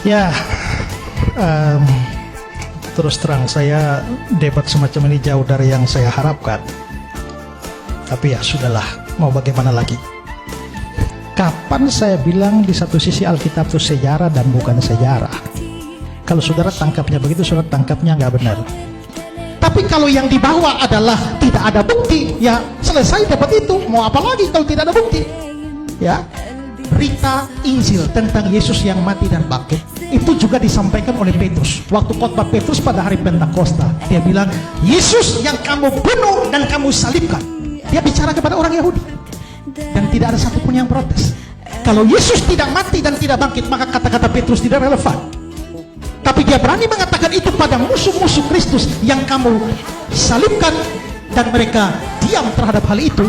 Ya, em, terus terang saya debat semacam ini jauh dari yang saya harapkan. Tapi ya sudahlah, mau bagaimana lagi. Kapan saya bilang di satu sisi Alkitab itu sejarah dan bukan sejarah? Kalau saudara tangkapnya begitu, saudara tangkapnya nggak benar. Tapi kalau yang dibawa adalah tidak ada bukti, ya selesai debat itu. Mau apa lagi kalau tidak ada bukti? Ya, berita Injil tentang Yesus yang mati dan bangkit itu juga disampaikan oleh Petrus waktu khotbah Petrus pada hari Pentakosta. Dia bilang, Yesus yang kamu bunuh dan kamu salibkan. Dia bicara kepada orang Yahudi dan tidak ada satupun yang protes. Kalau Yesus tidak mati dan tidak bangkit, maka kata-kata Petrus tidak relevan. Tapi dia berani mengatakan itu pada musuh-musuh Kristus yang kamu salibkan, dan mereka diam terhadap hal itu.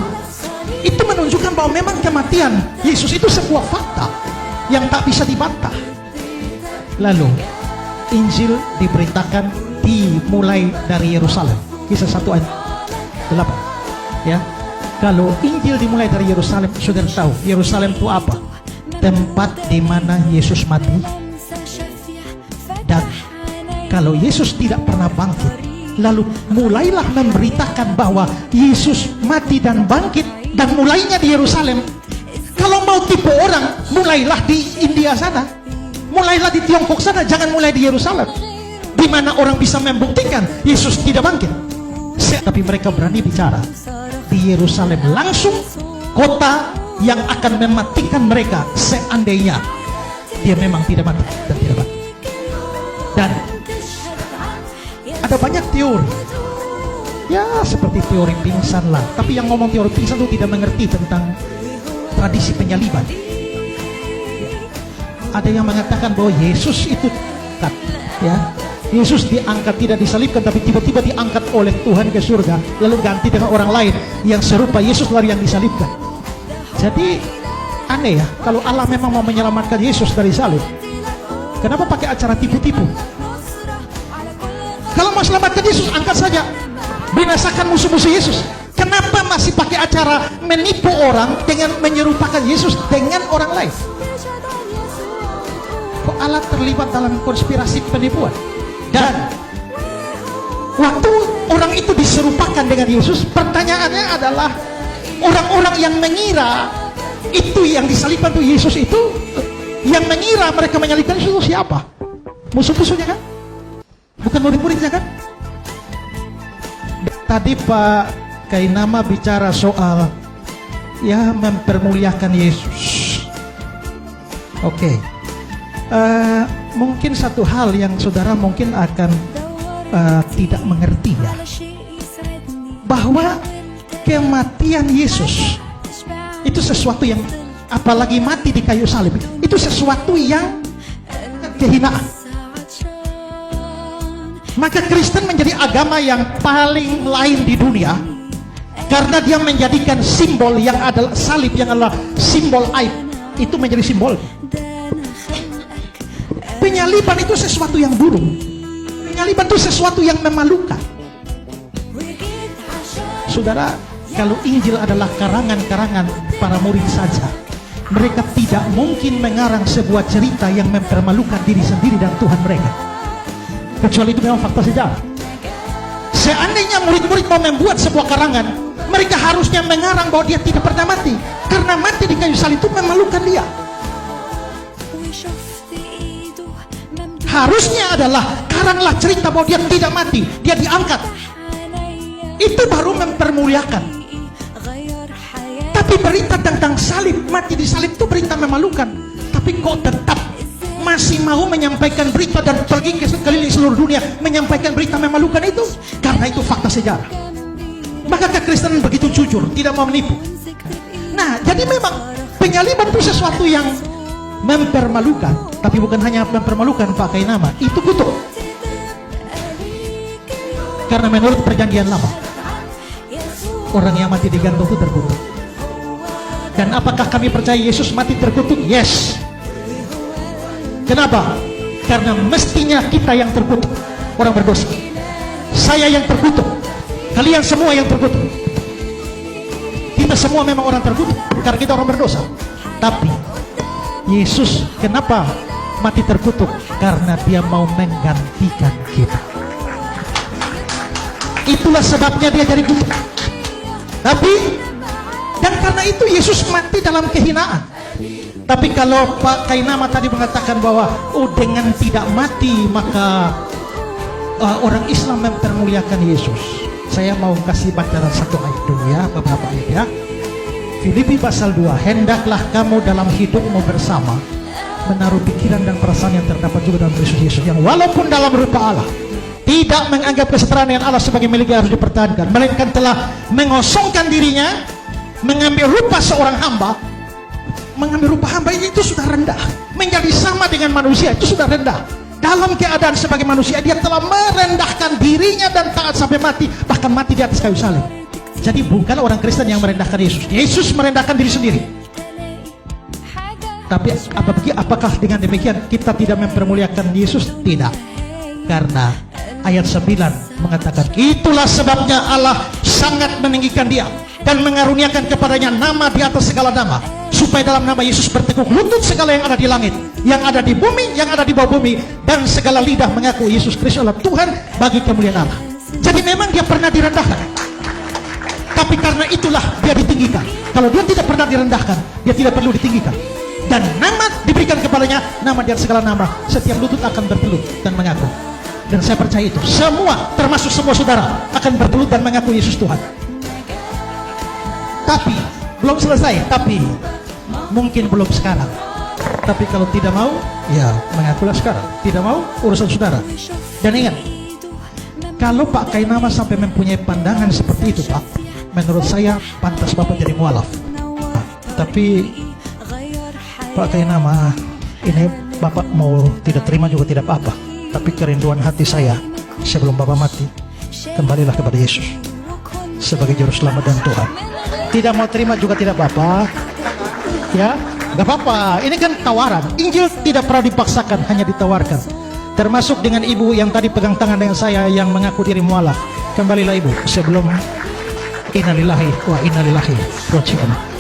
Itu menunjukkan bahwa memang kematian Yesus itu sebuah fakta yang tak bisa dibantah. Lalu Injil diberitakan dimulai dari Yerusalem. Kisah 1 ayat 8. Ya, kalau Injil dimulai dari Yerusalem, saudara tahu Yerusalem itu apa? Tempat di mana Yesus mati. Dan kalau Yesus tidak pernah bangkit, lalu mulailah memberitakan bahwa Yesus mati dan bangkit, dan mulainya di Yerusalem. Kalau mau tipu orang, mulailah di India sana, mulailah di Tiongkok sana, jangan mulai di Yerusalem, di mana orang bisa membuktikan Yesus tidak bangkit. Tapi mereka berani bicara di Yerusalem langsung, kota yang akan mematikan mereka seandainya dia memang tidak mati dan tidak bangkit. Dan ada banyak teori, ya seperti teori pingsan lah. Tapi yang ngomong teori pingsan itu tidak mengerti tentang tradisi penyaliban. Ada yang mengatakan bahwa Yesus itu ya, Yesus diangkat, tidak disalibkan, tapi tiba-tiba diangkat oleh Tuhan ke surga, lalu ganti dengan orang lain yang serupa Yesus lalu yang disalibkan. Jadi aneh ya, kalau Allah memang mau menyelamatkan Yesus dari salib, kenapa pakai acara tipu-tipu? Kalau mau selamatkan Yesus, angkat saja, binasakan musuh-musuh Yesus. Kenapa masih pakai acara menipu orang dengan menyerupakan Yesus dengan orang lain? Kok Allah terlibat dalam konspirasi penipuan? Dan waktu orang itu diserupakan dengan Yesus, pertanyaannya adalah orang-orang yang mengira itu yang disalibkan itu Yesus itu, yang mengira mereka menyalibkan Yesus itu siapa? Musuh-musuhnya kan? Bukan murid-muridnya kan? Tadi Pak Kainama bicara soal ya mempermuliakan Yesus. Oke. Mungkin satu hal yang saudara mungkin akan tidak mengerti ya, bahwa kematian Yesus itu sesuatu yang, apalagi mati di kayu salib, itu sesuatu yang kehinaan. Maka Kristen menjadi agama yang paling lain di dunia karena dia menjadikan simbol yang adalah salib, yang adalah simbol aib, itu menjadi simbol. Penyaliban itu sesuatu yang buruk. Penyaliban itu sesuatu yang memalukan. Saudara, kalau Injil adalah karangan-karangan para murid saja, mereka tidak mungkin mengarang sebuah cerita yang mempermalukan diri sendiri dan Tuhan mereka, kecuali itu memang fakta sejarah. Seandainya murid-murid mau membuat sebuah karangan, mereka harusnya mengarang bahwa dia tidak pernah mati, karena mati di kayu salib itu memalukan dia. Harusnya adalah karanglah cerita bahwa dia tidak mati, dia diangkat. Itu baru mempermuliakan. Tapi berita tentang salib, mati di salib itu berita memalukan. Tapi kok tetap masih mau menyampaikan berita dan pergi ke keliling seluruh dunia menyampaikan berita memalukan itu? Karena itu fakta sejarah. Maka kekristenan begitu jujur, tidak mau menipu. Nah, jadi memang penyaliban itu sesuatu yang mempermalukan, tapi bukan hanya mempermalukan Pak Kainama, itu kutuk. Karena menurut perjanjian lama, orang yang mati digantung itu terkutuk. Dan apakah kami percaya Yesus mati terkutuk? Yes. Kenapa? Karena mestinya kita yang terkutuk, orang berdosa. Saya yang terkutuk, kalian semua yang terkutuk. Kita semua memang orang terkutuk karena kita orang berdosa. Tapi Yesus kenapa mati terkutuk karena dia mau menggantikan kita. Itulah sebabnya dia jadi kutuk. Dan karena itu Yesus mati dalam kehinaan. Tapi kalau Pak Kainama tadi mengatakan bahwa dengan tidak mati maka orang Islam mempermuliakan Yesus, saya mau kasih bacaan satu ayat dulu ya, beberapa ayat ya. Filipi pasal 2, hendaklah kamu dalam hidupmu bersama menaruh pikiran dan perasaan yang terdapat juga dalam Kristus Yesus, yang walaupun dalam rupa Allah tidak menganggap kesetaraan dengan Allah sebagai milik yang harus dipertahankan, melainkan telah mengosongkan dirinya, mengambil rupa seorang hamba. Mengambil rupa hamba itu sudah rendah, menjadi sama dengan manusia itu sudah rendah. Dalam keadaan sebagai manusia dia telah merendahkan dirinya dan taat sampai mati, bahkan mati di atas kayu salib. Jadi bukan orang Kristen yang merendahkan Yesus, Yesus merendahkan diri sendiri. Tapi apakah dengan demikian kita tidak mempermuliakan Yesus? Tidak. Karena ayat 9 mengatakan, itulah sebabnya Allah sangat meninggikan dia dan mengaruniakan kepadanya nama di atas segala nama, supaya dalam nama Yesus bertekuk lutut segala yang ada di langit, yang ada di bumi, yang ada di bawah bumi, dan segala lidah mengaku Yesus Kristus adalah Tuhan bagi kemuliaan Allah. Jadi memang dia pernah direndahkan, tapi karena itulah dia ditinggikan. Kalau dia tidak pernah direndahkan, dia tidak perlu ditinggikan. Dan nama diberikan kepadanya, nama di atas segala nama, setiap lutut akan bertelut dan mengaku. Dan saya percaya itu semua, termasuk semua saudara, akan bertelut dan mengaku Yesus Tuhan. Tapi belum selesai, tapi mungkin belum sekarang. Tapi kalau tidak mau, ya mengakulah sekarang. Tidak mau, urusan saudara. Dan ingat, kalau Pak Kainama sampai mempunyai pandangan seperti itu, Pak, menurut saya pantas Bapak jadi mualaf. Tapi Pak Kainama, ini Bapak mau tidak terima juga tidak apa-apa. Tapi kerinduan hati saya sebelum Bapak mati, kembalilah kepada Yesus sebagai juru selamat dan Tuhan. Tidak mau terima juga tidak apa-apa, ya, gak apa-apa. Ini kan tawaran. Injil tidak pernah dipaksakan, hanya ditawarkan. Termasuk dengan ibu yang tadi pegang tangan dengan saya yang mengaku diri mualaf. Kembalilah ibu sebelum innalillahi wa innalillahi raji'un.